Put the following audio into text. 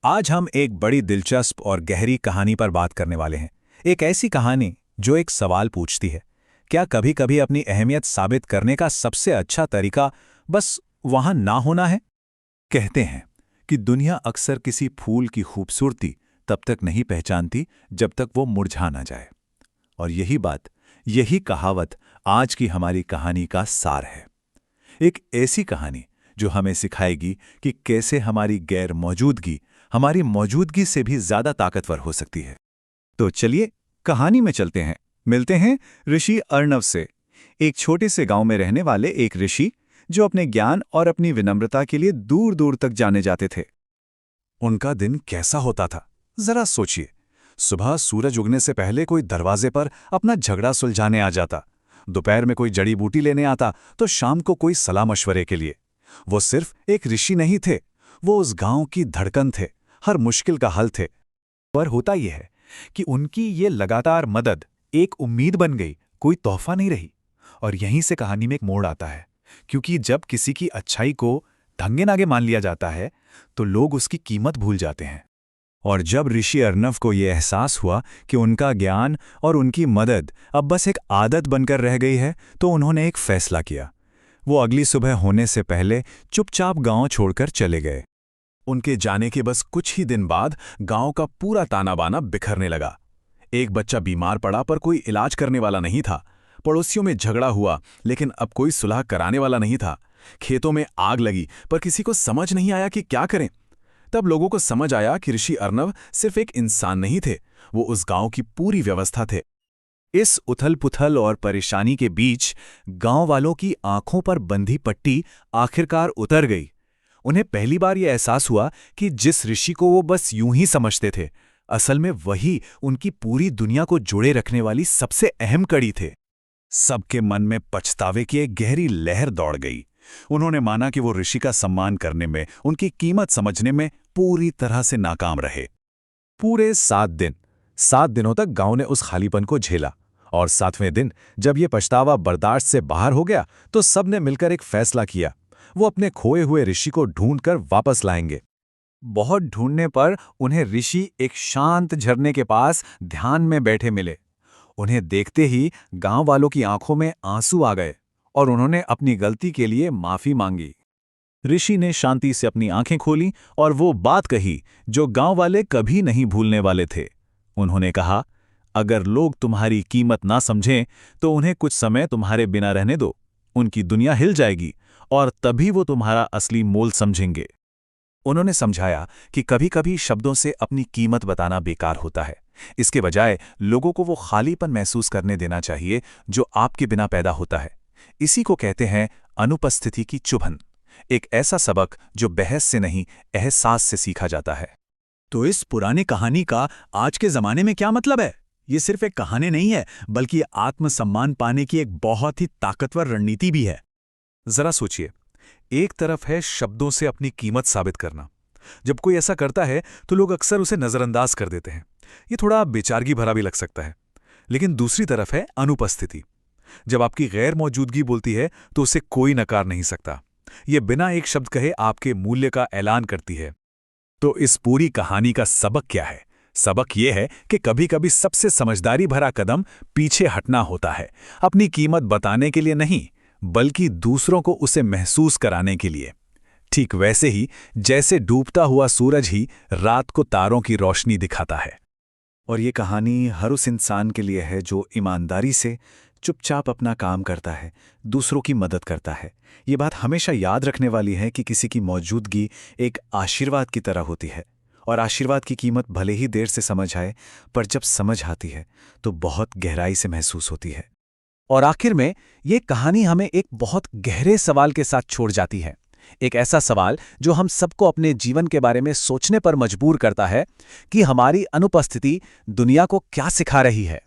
आज हम एक बड़ी दिलचस्प और गहरी कहानी पर बात करने वाले हैं। एक ऐसी कहानी जो एक सवाल पूछती है, क्या कभी-कभी अपनी अहमियत साबित करने का सबसे अच्छा तरीका बस वहां ना होना है? कहते हैं कि दुनिया अक्सर किसी फूल की खूबसूरती तब तक नहीं पहचानती जब तक वो मुरझा ना जाए। और यही कहावत आज की हमारी कहानी का सार है। एक ऐसी कहानी जो हमें सिखाएगी कि कैसे हमारी गैर मौजूदगी हमारी मौजूदगी से भी ज्यादा ताकतवर हो सकती है। तो चलिए कहानी में चलते हैं। मिलते हैं ऋषि अर्णव से, एक छोटे से गांव में रहने वाले एक ऋषि जो अपने ज्ञान और अपनी विनम्रता के लिए दूर दूर तक जाने जाते थे। उनका दिन कैसा होता था, जरा सोचिए। सुबह सूरज उगने से पहले कोई दरवाजे पर अपना झगड़ा सुलझाने आ जाता, दोपहर में कोई जड़ी बूटी लेने आता, तो शाम को कोई सलाह मशवरे के लिए। वो सिर्फ एक ऋषि नहीं थे, वो उस गांव की धड़कन थे, हर मुश्किल का हल थे। पर होता यह है कि उनकी ये लगातार मदद एक उम्मीद बन गई, कोई तोहफा नहीं रही। और यहीं से कहानी में एक मोड़ आता है, क्योंकि जब किसी की अच्छाई को ढंगे नागे मान लिया जाता है तो लोग उसकी कीमत भूल जाते हैं। और जब ऋषि अर्णव को यह एहसास हुआ कि उनका ज्ञान और उनकी मदद अब बस एक आदत बनकर रह गई है, तो उन्होंने एक फैसला किया। वो अगली सुबह होने से पहले चुपचाप गांव छोड़कर चले गए। उनके जाने के बस कुछ ही दिन बाद गांव का पूरा ताना बाना बिखरने लगा। एक बच्चा बीमार पड़ा पर कोई इलाज करने वाला नहीं था। पड़ोसियों में झगड़ा हुआ लेकिन अब कोई सुलह कराने वाला नहीं था। खेतों में आग लगी पर किसी को समझ नहीं आया कि क्या करें। तब लोगों को समझ आया कि ऋषि अर्णव सिर्फ एक इंसान नहीं थे, वो उस गांव की पूरी व्यवस्था थे। इस उथल-पुथल और परेशानी के बीच गांव वालों की आंखों पर बंधी पट्टी आखिरकार उतर गई। उन्हें पहली बार यह एहसास हुआ कि जिस ऋषि को वो बस यूं ही समझते थे, असल में वही उनकी पूरी दुनिया को जोड़े रखने वाली सबसे अहम कड़ी थे। सबके मन में पछतावे की एक गहरी लहर दौड़ गई। उन्होंने माना कि वो ऋषि का सम्मान करने में, उनकी कीमत समझने में पूरी तरह से नाकाम रहे। पूरे 7 दिनों तक गांव ने उस खालीपन को झेला, और 7वें दिन जब ये पछतावा बर्दाश्त से बाहर हो गया तो सबने मिलकर एक फैसला किया, वो अपने खोए हुए ऋषि को ढूंढकर वापस लाएंगे। बहुत ढूंढने पर उन्हें ऋषि एक शांत झरने के पास ध्यान में बैठे मिले। उन्हें देखते ही गांव वालों की आंखों में आंसू आ गए और उन्होंने अपनी गलती के लिए माफी मांगी। ऋषि ने शांति से अपनी आंखें खोलीं और वो बात कही जो गांव वाले कभी नहीं भूलने वाले थे। उन्होंने कहा, अगर लोग तुम्हारी कीमत ना समझें तो उन्हें कुछ समय तुम्हारे बिना रहने दो। उनकी दुनिया हिल जाएगी और तभी वो तुम्हारा असली मोल समझेंगे। उन्होंने समझाया कि कभी-कभी शब्दों से अपनी कीमत बताना बेकार होता है। इसके बजाय लोगों को वो खालीपन महसूस करने देना चाहिए जो आपके बिना पैदा होता है। इसी को कहते हैं अनुपस्थिति की चुभन, एक ऐसा सबक जो बहस से नहीं, एहसास से सीखा जाता है। तो इस पुरानी कहानी का आज के जमाने में क्या मतलब है? ये सिर्फ एक कहानी नहीं है, बल्कि आत्मसम्मान पाने की एक बहुत ही ताकतवर रणनीति भी है। जरा सोचिए, एक तरफ है शब्दों से अपनी कीमत साबित करना। जब कोई ऐसा करता है तो लोग अक्सर उसे नजरअंदाज कर देते हैं। ये थोड़ा बेचारगी भरा भी लग सकता है। लेकिन दूसरी तरफ है अनुपस्थिति। जब आपकी गैर मौजूदगी बोलती है तो उसे कोई नकार नहीं सकता। ये बिना एक शब्द कहे आपके मूल्य का ऐलान करती है। तो इस पूरी कहानी का सबक क्या है? सबक यह है कि कभी-कभी सबसे समझदारी भरा कदम पीछे हटना होता है, अपनी कीमत बताने के लिए नहीं, बल्कि दूसरों को उसे महसूस कराने के लिए। ठीक वैसे ही जैसे डूबता हुआ सूरज ही रात को तारों की रोशनी दिखाता है। और ये कहानी हर उस इंसान के लिए है जो ईमानदारी से चुपचाप अपना काम करता है, दूसरों की मदद करता है। ये बात हमेशा याद रखने वाली है कि किसी की मौजूदगी एक आशीर्वाद की तरह होती है, और आशीर्वाद की कीमत भले ही देर से समझ आए, पर जब समझ आती है तो बहुत गहराई से महसूस होती है। और आखिर में ये कहानी हमें एक बहुत गहरे सवाल के साथ छोड़ जाती है। एक ऐसा सवाल जो हम सबको अपने जीवन के बारे में सोचने पर मजबूर करता है कि हमारी अनुपस्थिति दुनिया को क्या सिखा रही है।